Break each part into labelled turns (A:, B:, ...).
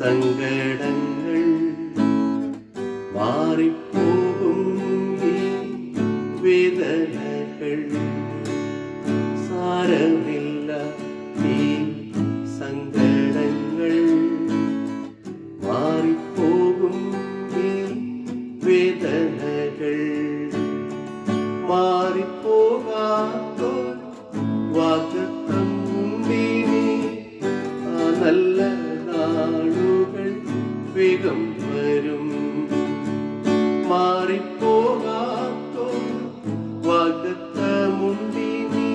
A: സങ്കടങ്ങൾ മാറിപ്പോകും, ഈ വേദനകൾ സാരമില്ല, ഈ സങ്കടങ്ങൾ മാറിപ്പോകും, ഈ വേദനകൾ മാറിപ്പോകാത്തോ വാഗ്ദത്തം ഉണ്ടിനി, ആ നല്ല നാളുകൾ വേഗം വരും. മാറിപ്പോകാത്തോ വാഗ്ദത്തമുണ്ടിനി,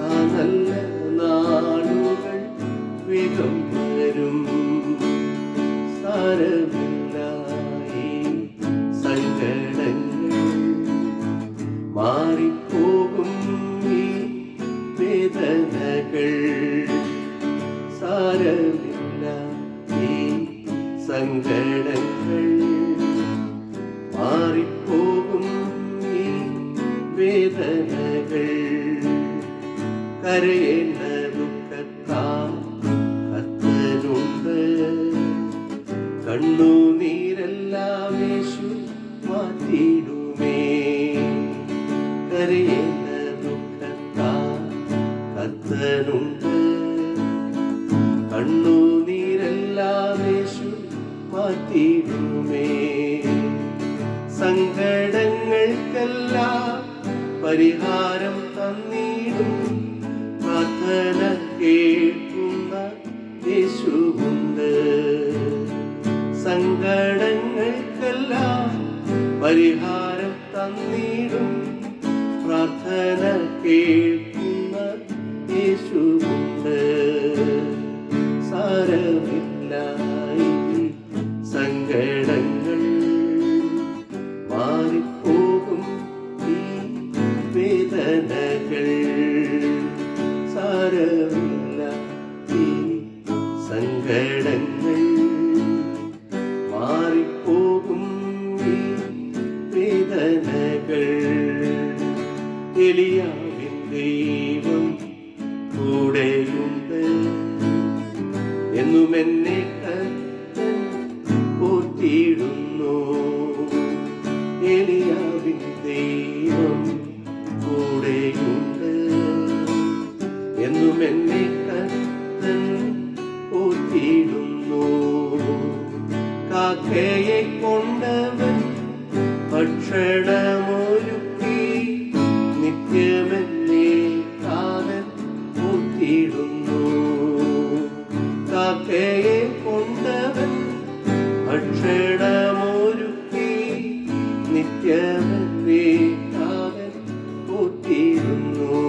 A: ആ നല്ല നാളുകൾ വേഗം വരും. സാരമില്ല, ഈ സങ്കടങ്ങൾ മാറിപ്പോകും, ഈ വേദനകൾ സാരമില്ല, ഈ സങ്കടങ്ങൾ മാറിപ്പോകും, ഈ വേദനകൾ കരയേണ്ട ദുഃഖത്താൽ കർത്തനുണ്ട്, കണ്ണുനീരെല്ലാം യേശു മാറ്റിയിടുമേ. കരയേണ്ട ദുഃഖത്താൽ കർത്തനുണ്ട്, കണ്ണുനീരെല്ലാം യേശു മാറ്റിയിടുമേ. സങ്കടങ്ങൾക്കെല്ലാം പരിഹാരം തന്നിടും, പ്രാർത്ഥന കേൾക്കുന്ന യേശുവുണ്ട്. സങ്കടങ്ങൾക്കെല്ലാം പരിഹാരം തന്നിടും, പ്രാർത്ഥന കേൾക്കുന്ന യേശുവുണ്ട്. സാരമില്ല, ഈ സങ്കടങ്ങൾ മാറിപ്പോകും, ഈ വേദനകൾ സാരമില്ല, ഈ സങ്കടങ്ങൾ മാറിപ്പോകും, ഈ വേദനകൾ. എലിയാവിൻ ദൈവം കൂടെയുണ്ട്, എന്നും എന്നെ പോറ്റിയിടുന്നു. എലിയാവിൻ ദൈവം കൂടെയുണ്ട്, എന്നും എന്നെ പോറ്റിയിടുന്നു. കാക്കയെ കൊണ്ടവൻ ഭക്ഷണമൊരുക്കി, നിത്യമെന്നെ കാലൻ പോറ്റിയിടുന്നു. കാക്കയെ കൊണ്ടവൻ ഭക്ഷണമൊരുക്കി, നിത്യമെന്നെ കാലൻ പോറ്റിയിടുന്നു.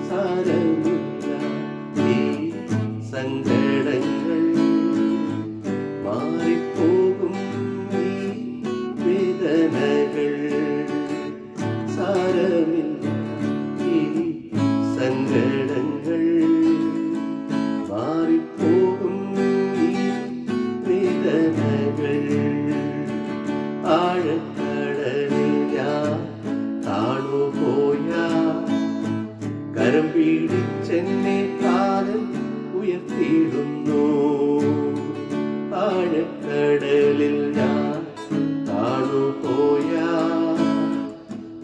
A: സാരമില്ല, ഈ സങ്കടങ്ങൾ മാറിപ്പോകും, ഈ വേദനകൾ സാരമില്ല, ഈ സങ്കടങ്ങൾ മാറിപ്പോകും, ഈ വേദനകൾ. ആഴക്കടലിൽ ഞാൻ താണുപോയാ, കരം പിടിച്ചെന്നെ കാലൻ ഉയർത്തിയിടുന്നു. ആഴക്കടലിൽ ഞാൻ താണുപോയാ,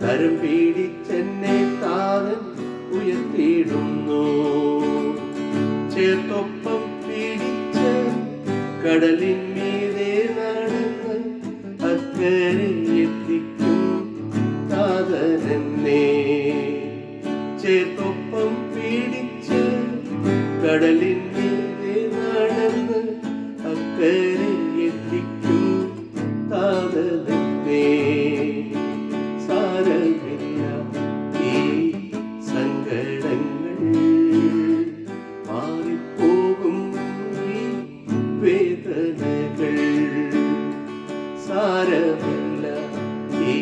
A: കരം പിടിച്ചെന്നെ കാലൻ ഉയർത്തിയിടുന്നു. ചേർത്തൊപ്പം പിടിച്ച് കടലിന്മീതെ നടന്ന് അക്കരെ എത്തിക്കും നാഥനെന്നെ. ചേർത്തൊപ്പം പിടിച്ച് കടലിന്മീതെ നടന്ന് അക്കരെ എത്തിക്കും നാഥനെന്നെ. സാരമില്ല, ഈ സങ്കടങ്ങൾ മാറിപ്പോകും, ഈ വേദനകൾ സാരമില്ല, ഈ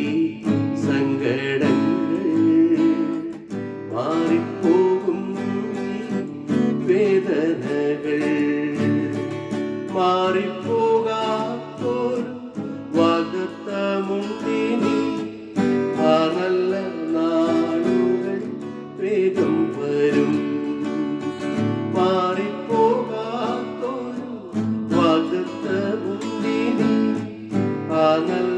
A: സങ്കടങ്ങൾ മാറിപ്പോകും, ഈ വേദനകൾ മാറിപ്പോകാത്തൊരു വാഗ്ദത്തമുണ്ടിനി, ആ നല്ല നാളുകൾ വേഗം വരും. മാറിപ്പോകാത്തൊരു നല്ല